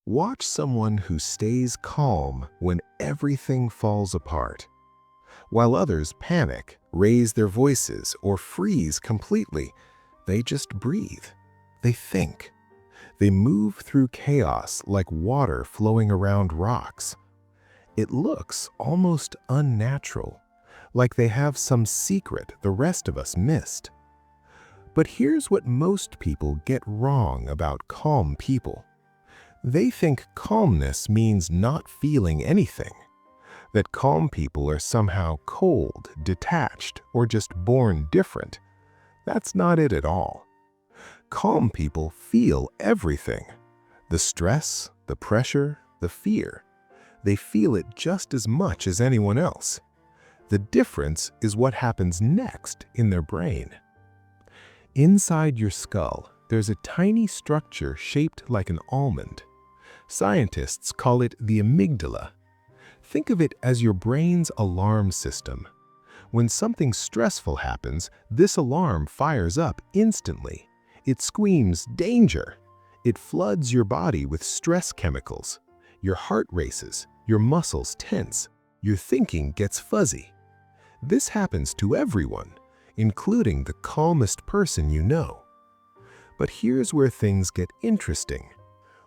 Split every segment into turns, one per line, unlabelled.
Watch someone who stays calm when everything falls apart. While others panic, raise their voices, or freeze completely, they just breathe. They think. They move through chaos like water flowing around rocks. It looks almost unnatural, like they have some secret the rest of us missed. But here's what most people get wrong about calm people. They think calmness means not feeling anything, that calm people are somehow cold, detached, or just born different. That's not it at all. Calm people feel everything. The stress, the pressure, the fear. They feel it just as much as anyone else. The difference is what happens next in their brain. Inside your skull, there's a tiny structure shaped like an almond. Scientists call it the amygdala. Think of it as your brain's alarm system. When something stressful happens, this alarm fires up instantly. It screams, "Danger!" It floods your body with stress chemicals. Your heart races, your muscles tense, your thinking gets fuzzy. This happens to everyone, including the calmest person you know. But here's where things get interesting.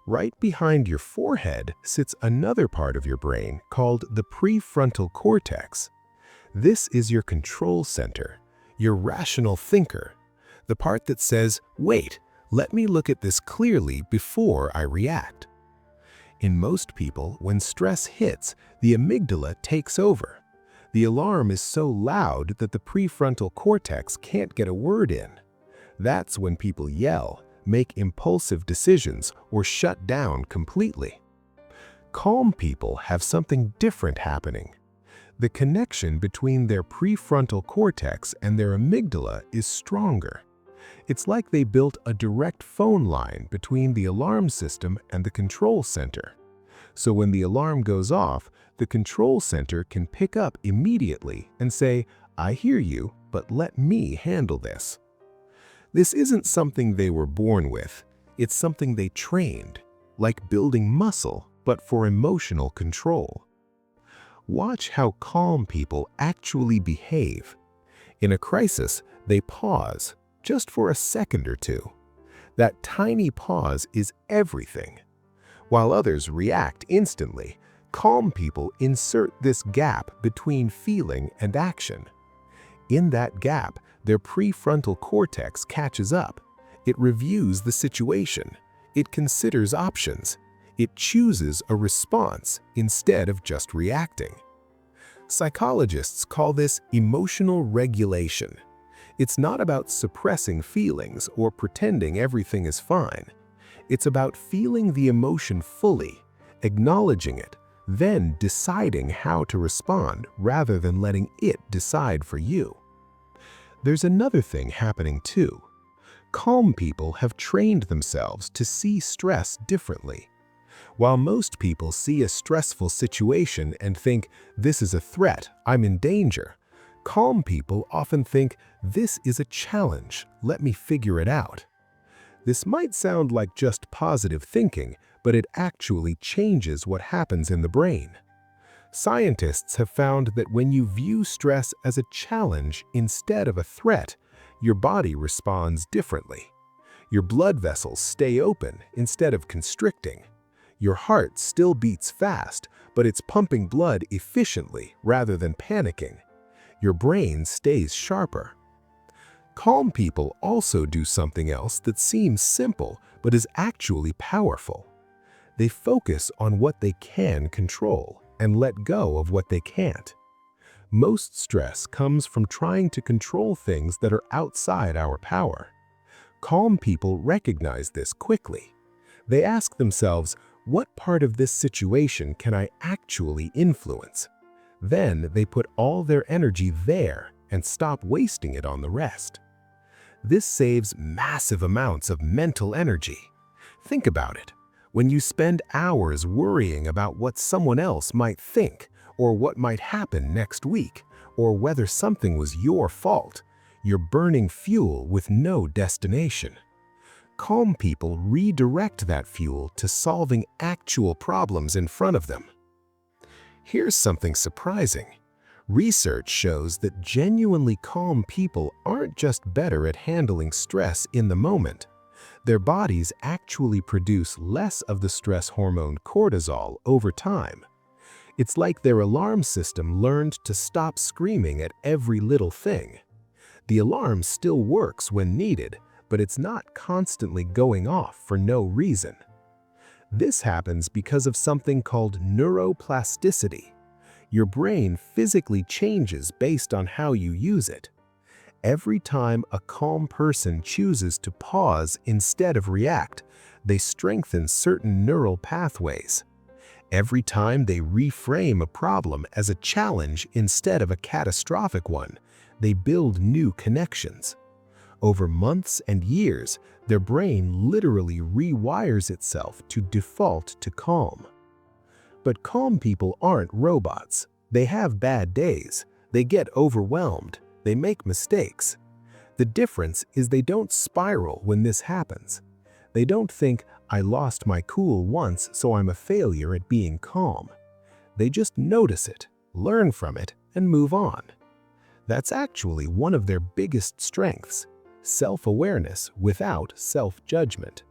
Right behind your forehead sits another part of your brain called the prefrontal cortex. This is your control center, your rational thinker, the part that says, "Wait, let me look at this clearly before I react." In most people, when stress hits, the amygdala takes over. The alarm is so loud that the prefrontal cortex can't get a word in. That's when people yell, make impulsive decisions, or shut down completely. Calm people have something different happening. The connection between their prefrontal cortex and their amygdala is stronger. It's like they built a direct phone line between the alarm system and the control center. So when the alarm goes off, the control center can pick up immediately and say, "I hear you, but let me handle this." This isn't something they were born with. It's something they trained, like building muscle, but for emotional control. Watch how calm people actually behave. In a crisis, they pause, just for a second or two. That tiny pause is everything. While others react instantly, calm people insert this gap between feeling and action. In that gap, their prefrontal cortex catches up. It reviews the situation. It considers options. It chooses a response instead of just reacting. Psychologists call this emotional regulation. It's not about suppressing feelings or pretending everything is fine. It's about feeling the emotion fully, acknowledging it, then deciding how to respond rather than letting it decide for you. There's another thing happening too. Calm people have trained themselves to see stress differently. While most people see a stressful situation and think, "This is a threat, I'm in danger," calm people often think, "This is a challenge, let me figure it out." This might sound like just positive thinking, but it actually changes what happens in the brain. Scientists have found that when you view stress as a challenge instead of a threat, your body responds differently. Your blood vessels stay open instead of constricting. Your heart still beats fast, but it's pumping blood efficiently rather than panicking. Your brain stays sharper. Calm people also do something else that seems simple but is actually powerful. They focus on what they can control and let go of what they can't. Most stress comes from trying to control things that are outside our power. Calm people recognize this quickly. They ask themselves, "What part of this situation can I actually influence?" Then they put all their energy there and stop wasting it on the rest. This saves massive amounts of mental energy. Think about it. When you spend hours worrying about what someone else might think, or what might happen next week, or whether something was your fault, you're burning fuel with no destination. Calm people redirect that fuel to solving actual problems in front of them. Here's something surprising. Research shows that genuinely calm people aren't just better at handling stress in the moment. Their bodies actually produce less of the stress hormone cortisol over time. It's like their alarm system learned to stop screaming at every little thing. The alarm still works when needed, but it's not constantly going off for no reason. This happens because of something called neuroplasticity. Your brain physically changes based on how you use it. Every time a calm person chooses to pause instead of react, they strengthen certain neural pathways. Every time they reframe a problem as a challenge instead of a catastrophic one, they build new connections. Over months and years, their brain literally rewires itself to default to calm. But calm people aren't robots. They have bad days. They get overwhelmed. They make mistakes. The difference is they don't spiral when this happens. They don't think, "I lost my cool once, so I'm a failure at being calm." They just notice it, learn from it, and move on. That's actually one of their biggest strengths: self-awareness without self-judgment.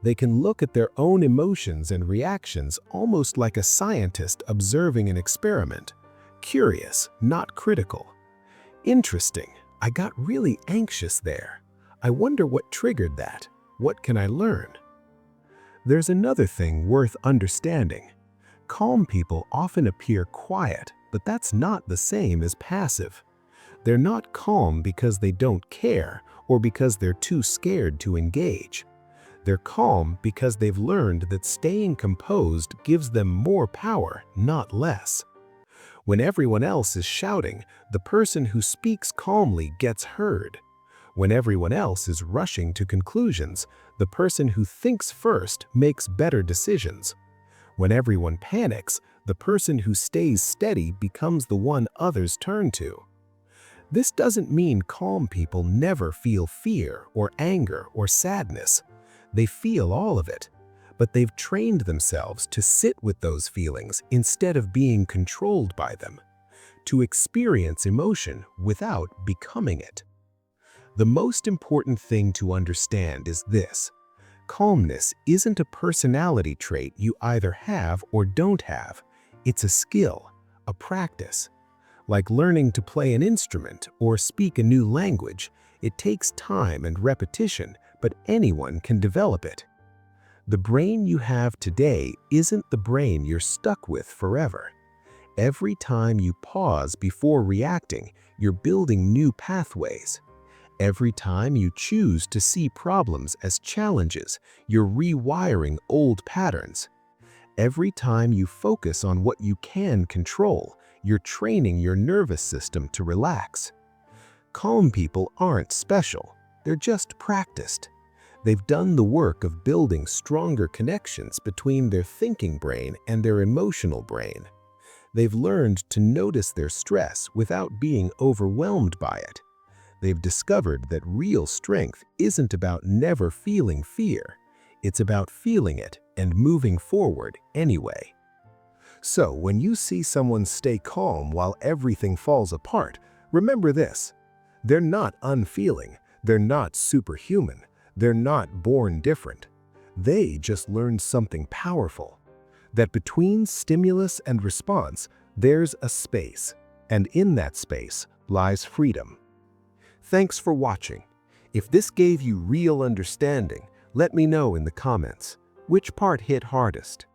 They can look at their own emotions and reactions almost like a scientist observing an experiment. Curious, not critical. Interesting, I got really anxious there. I wonder what triggered that. What can I learn? There's another thing worth understanding. Calm people often appear quiet, but that's not the same as passive. They're not calm because they don't care or because they're too scared to engage. They're calm because they've learned that staying composed gives them more power, not less. When everyone else is shouting, the person who speaks calmly gets heard. When everyone else is rushing to conclusions, the person who thinks first makes better decisions. When everyone panics, the person who stays steady becomes the one others turn to. This doesn't mean calm people never feel fear or anger or sadness. They feel all of it, but they've trained themselves to sit with those feelings instead of being controlled by them, to experience emotion without becoming it. The most important thing to understand is this: calmness isn't a personality trait you either have or don't have. It's a skill, a practice. Like learning to play an instrument or speak a new language, it takes time and repetition, but anyone can develop it. The brain you have today isn't the brain you're stuck with forever. Every time you pause before reacting, you're building new pathways. Every time you choose to see problems as challenges, you're rewiring old patterns. Every time you focus on what you can control, you're training your nervous system to relax. Calm people aren't special, they're just practiced. They've done the work of building stronger connections between their thinking brain and their emotional brain. They've learned to notice their stress without being overwhelmed by it. They've discovered that real strength isn't about never feeling fear. It's about feeling it and moving forward anyway. So when you see someone stay calm while everything falls apart, remember this: they're not unfeeling, they're not superhuman, they're not born different. They just learned something powerful: that between stimulus and response, there's a space, and in that space lies freedom. Thanks for watching. If this gave you real understanding, let me know in the comments. Which part hit hardest?